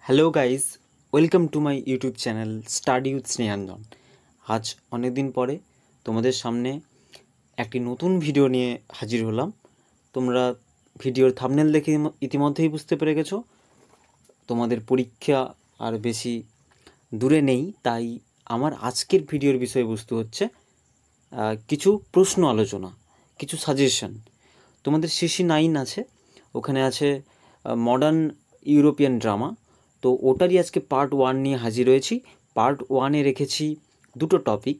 Hello guys, welcome to my YouTube channel study with Snehanjan. আজ অনেক দিন পরে তোমাদের সামনে একটি নতুন ভিডিও নিয়ে হাজির হলাম। তোমরা ভিডিওর থাম্বনেল দেখে ইতিমধ্যেই বুঝতে পেরে গেছো তোমাদের পরীক্ষা আর বেশি দূরে নেই। তাই আমার আজকের ভিডিওর বিষয়বস্তু হচ্ছে কিছু প্রশ্ন আলোচনা, কিছু সাজেশন। তোমাদের CC9 আছে, ওখানে আছে মডার্ন ইউরোপিয়ান ড্রামা। তো ওটারই আজকে পার্ট 1 নিয়ে হাজির হয়েছি। পার্ট 1-এ রেখেছি দুটো topic,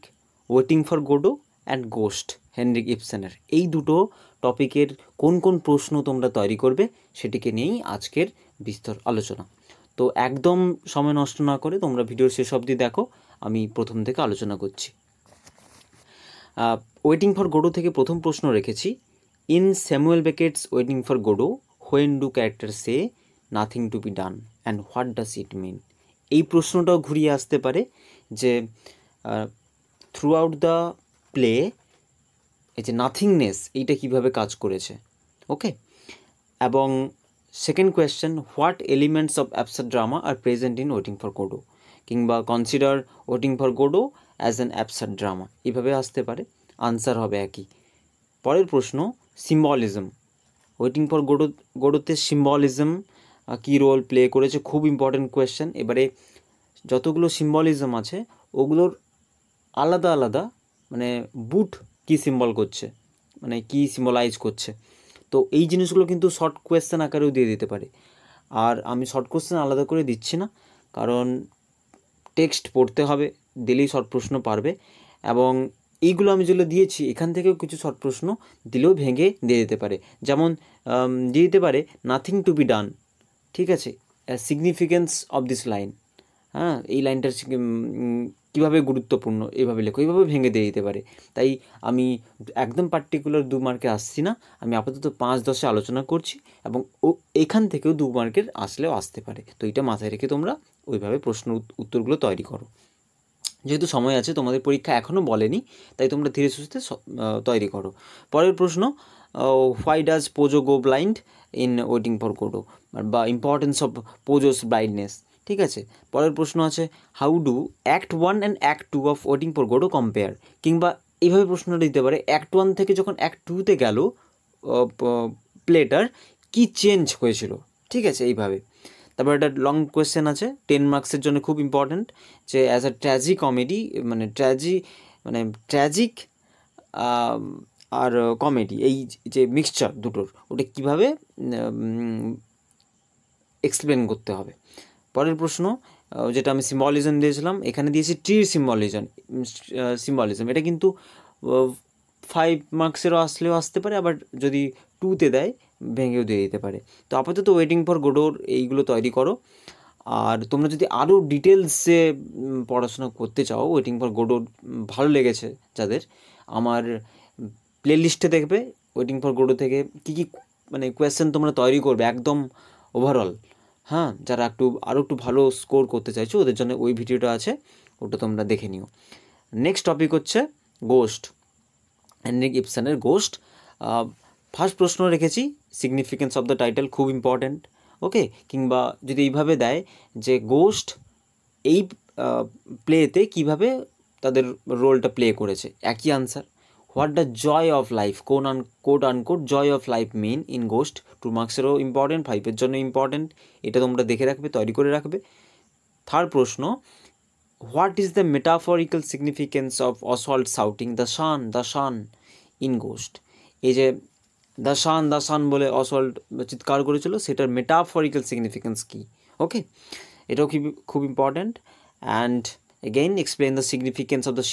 waiting for Godot and ghost Henrik ইবসেনের। এই দুটো টপিকের কোন কোন প্রশ্ন তোমরা তৈরি করবে সেটিকে নিয়েই আজকের বিস্তর আলোচনা। তো একদম সময় নষ্ট না করে তোমরা ভিডিওর শেষ অবধি দেখো, আমি প্রথম থেকে আলোচনা করছি। ওয়েটিং ফর গোডো থেকে প্রথম প্রশ্ন রেখেছি, in Samuel Beckett's waiting for Godot when do character say nothing to be done and what does it mean. এই প্রশ্নটাও ঘুরিয়ে আসতে পারে যে থ্রু আউট দ্য প্লে এই যে নাথিংনেস এইটা কীভাবে কাজ করেছে। ওকে, এবং second question, what elements of absurd drama are present in waiting for Godot, কিংবা consider waiting for Godot as an absurd drama, এইভাবে আসতে পারে। আনসার হবে একই। পরের প্রশ্ন, সিম্বলিজম। ওয়েটিং ফর গোডোতে সিম্বলিজম কী রোল প্লে করেছে, খুব ইম্পর্টেন্ট কোয়েশ্চেন। এবারে যতগুলো সিম্বলিজম আছে ওগুলোর আলাদা আলাদা মানে বুট কী সিম্বল করছে, মানে কী সিম্বলাইজ করছে। তো এই জিনিসগুলো কিন্তু শর্ট কোয়েশ্চেন আকারেও দিয়ে দিতে পারে। আর আমি শর্ট কোয়েশ্চেন আলাদা করে দিচ্ছি না, কারণ টেক্সট পড়তে হবে, দিলেই শর্ট প্রশ্ন পারবে। এবং এইগুলো আমি যেগুলো দিয়েছি এখান থেকেও কিছু শর্ট প্রশ্ন দিলেও ভেঙে দিয়ে দিতে পারে। যেমন দিয়ে দিতে পারে নাথিং টু বি ডান, ঠিক আছে, সিগনিফিকেন্স অফ দিস লাইন, হ্যাঁ, এই লাইনটার কীভাবে গুরুত্বপূর্ণ, এইভাবে লেখো, এইভাবে ভেঙে দিয়ে দিতে পারে। তাই আমি একদম পার্টিকুলার 2 মার্কে আসছি না, আমি আপাতত 5-10-এ আলোচনা করছি, এবং এখান থেকেও 2 মার্কের আসলেও আসতে পারে। তো এটা মাথায় রেখে তোমরা ওইভাবে প্রশ্ন উত্তরগুলো তৈরি করো। যেহেতু সময় আছে, তোমাদের পরীক্ষা এখনও বলেনি, তাই তোমরা ধীরে সুস্থে তৈরি করো। পরের প্রশ্ন, why does Pozzo go blind in waiting for Godot, বা ইম্পর্টেন্স অফ পোজোস ব্লাইন্ডনেস, ঠিক আছে। পরের প্রশ্ন আছে, how do act 1 and act 2 of waiting for Godot compare, কিংবা এইভাবে প্রশ্নটা দিতে পারে, অ্যাক্ট 1 থেকে যখন অ্যাক্ট 2-তে গেল প্লেটার কী চেঞ্জ হয়েছিল, ঠিক আছে, এইভাবে। তারপর একটা লং কোয়েশ্চেন আছে 10 মার্কসের জন্য, খুব ইম্পর্ট্যান্ট, যে অ্যাজ আ ট্র্যাজি মানে ট্র্যাজিক আর কমেডি, এই যে মিক্সচার দুটোর, ওটা কীভাবে এক্সপ্লেন করতে হবে। পরের প্রশ্ন, যেটা আমি সিম্বলিজম দিয়েছিলাম, এখানে দিয়েছি ট্রির সিম্বলিজম। এটা কিন্তু 5 মার্কসেরও আসলেও আসতে পারে, আবার যদি 2-তে দেয় ভেঙেও দিয়ে দিতে পারে। তো আপাতত ওয়েটিং ফর গোডোর এইগুলো তৈরি করো। আর তোমরা যদি আরও ডিটেলসে পড়াশোনা করতে চাও, ওয়েটিং ফর গোডোর ভালো লেগেছে যাদের, আমার প্লেলিস্টে দেখবে ওয়েটিং ফর গোডো থেকে কী কী মানে কোয়েশ্চেন তোমরা তৈরি করবে একদম ওভারঅল, হ্যাঁ, যারা আরও একটু ভালো স্কোর করতে চাইছো ওদের জন্য ওই ভিডিওটা আছে, ওটা তোমরা দেখে নিও। নেক্সট টপিক হচ্ছে গোস্ট, হেনরিক ইবসেনের গোস্ট। ফার্স্ট প্রশ্ন রেখেছি সিগনিফিকেন্স অফ দ্য টাইটেল, খুব ইম্পর্ট্যান্ট। ওকে, কিংবা যদি এইভাবে দেয় যে গোস্ট এই প্লেতে কীভাবে তাদের রোলটা প্লে করেছে, একই answer. What the joy of life, quote unquote joy of life mean in ghost, 2 মার্কসেরও ইম্পর্টেন্ট, 5-এর জন্য ইম্পর্টেন্ট, এটা তোমরা দেখে রাখবে, তৈরি করে রাখবে। থার্ড প্রশ্ন, what is the metaphorical significance of Oswald shouting the sun in ghost. এই যে দ্য সান বলে অসল্ট চিৎকার করেছিল, সেটার মেটাফরিক্যাল সিগনিফিকেন্স কী। ওকে, এটাও খুব important. And again explain the significance of the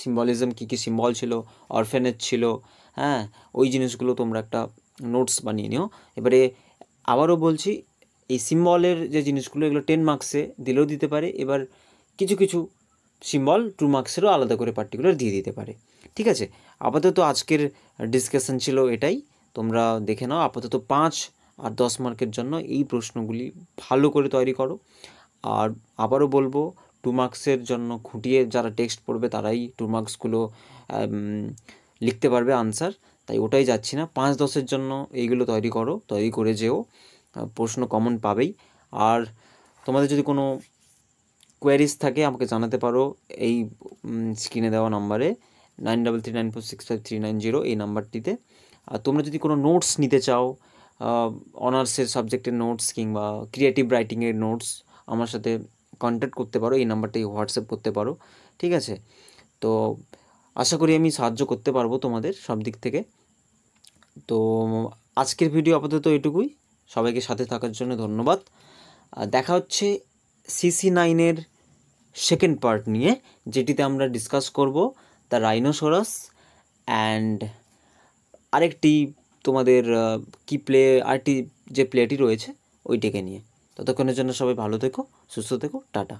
symbolism, কী কী সিম্বল ছিল, অরফেনেজ ছিল, হ্যাঁ, ওই জিনিসগুলো তোমরা একটা নোটস বানিয়ে নিও। এবারে আবারও বলছি, এই সিম্বলের যে জিনিসগুলো এগুলো 10 মার্কসে দিলেও দিতে পারে, এবার কিছু কিছু সিম্বল 2 মার্কসেরও আলাদা করে পার্টিকুলার দিয়ে দিতে পারে, ঠিক আছে। আপাতত আজকের ডিসকাশন ছিল এটাই, তোমরা দেখে নাও। আপাতত 5 আর 10 মার্কের জন্য এই প্রশ্নগুলি ভালো করে তৈরি করো। আর আবারও বলবো, 2 মার্কসের জন্য খুঁটিয়ে যারা টেক্সট পড়বে তারাই 2 মার্কসগুলো লিখতে পারবে আনসার, তাই ওটাই যাচ্ছি না। 5-10-এর জন্য এইগুলো তৈরি করো, তৈরি করে যেও, প্রশ্ন কমন পাবেই। আর তোমাদের যদি কোনো কোয়ারিজ থাকে আমাকে জানাতে পারো এই স্ক্রিনে দেওয়া নাম্বারে 9339465390 এই নাম্বারটিতে। আর তোমরা যদি কোনো নোটস নিতে চাও, অনার্সের সাবজেক্টের নোটস কিংবা ক্রিয়েটিভ রাইটিংয়ের নোটস, আমার সাথে কন্ট্যাক্ট করতে পারো, এই নাম্বারটাই হোয়াটসঅ্যাপ করতে পারো, ঠিক আছে? তো আশা করি আমি সাহায্য করতে পারবো তোমাদের সব দিক থেকে। তো আজকের ভিডিও আপাতত এটুকুই। সবাইকে সাথে থাকার জন্য ধন্যবাদ। দেখা হচ্ছে CC9-এর সেকেন্ড পার্ট নিয়ে, যেটিতে আমরা ডিসকাস করব দ্য রাইনোসরাস অ্যান্ড আরেকটি তোমাদের আরেকটি যে প্লেটি রয়েছে ওইটিকে নিয়ে। ততক্ষণের জন্য সবাই ভালো থেকো, সুস্থ থেকো, টাটা।